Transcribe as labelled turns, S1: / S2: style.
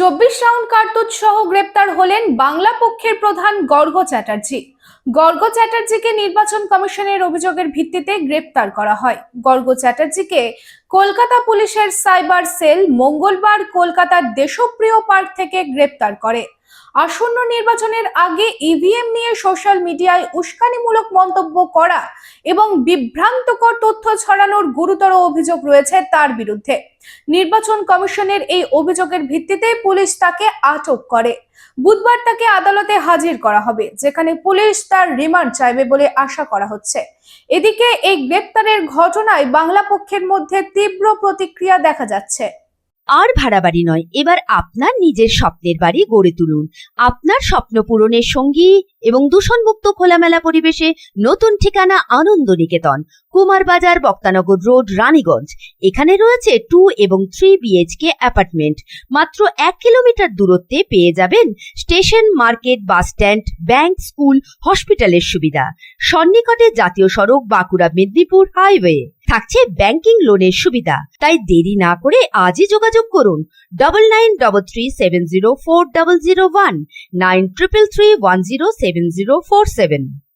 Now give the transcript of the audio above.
S1: Round কার্তুজ সহ গ্রেপ্তার হলেন বাংলা পক্ষের প্রধান গর্গ চ্যাটার্জি। গর্গ চ্যাটার্জিকে নির্বাচন কমিশনের অভিযোগের ভিত্তিতে গ্রেপ্তার করা হয়। গর্গ চ্যাটার্জিকে কলকাতা পুলিশের সাইবার সেল মঙ্গলবার কলকাতার দেশপ্রিয় পার্ক থেকে গ্রেপ্তার করে। আসন্ন নির্বাচনের আগে ইভিএম নিয়ে সোশ্যাল মিডিয়ায় উস্কানিমূলক মন্তব্য করা এবং বিভ্রান্তকর তথ্য ছড়ানোর গুরুতর অভিযোগ রয়েছে তার বিরুদ্ধে। নির্বাচন কমিশনের এই অভিযোগের ভিত্তিতে পুলিশ তাকে আটক করে। বুধবার তাকে আদালতে হাজির করা হবে, যেখানে পুলিশ তার রিমান্ড চাইবে বলে আশা করা হচ্ছে। এদিকে এই গ্রেপ্তারের ঘটনায় বাংলা পক্ষের মধ্যে তীব্র প্রতিক্রিয়া দেখা যাচ্ছে।
S2: আর ভাড়া বাড়ি নয়, এবার আপনার নিজের স্বপ্নের বাড়ি গড়ে তুলুন। আপনার স্বপ্ন পূরণের সঙ্গী এবং দূষণমুক্ত খোলামেলা পরিবেশে নতুন ঠিকানা আনন্দ নিকেতন, কুমারবাজার, বক্তানগর রোড, রানীগঞ্জ। এখানে রয়েছে 2 এবং 3 বিএইচকে অ্যাপার্টমেন্ট। মাত্র 1 কিলোমিটার দূরত্বে পেয়ে যাবেন station, market, bus stand, bank, school, হসপিটালের সুবিধা। সন্নিকটে জাতীয় সড়ক, বাঁকুড়া মেদিনীপুর হাইওয়ে। থাকছে ব্যাংকিং লোনের সুবিধা। তাই দেরি না করে আজই যোগাযোগ করুন 9933704001 9333107047।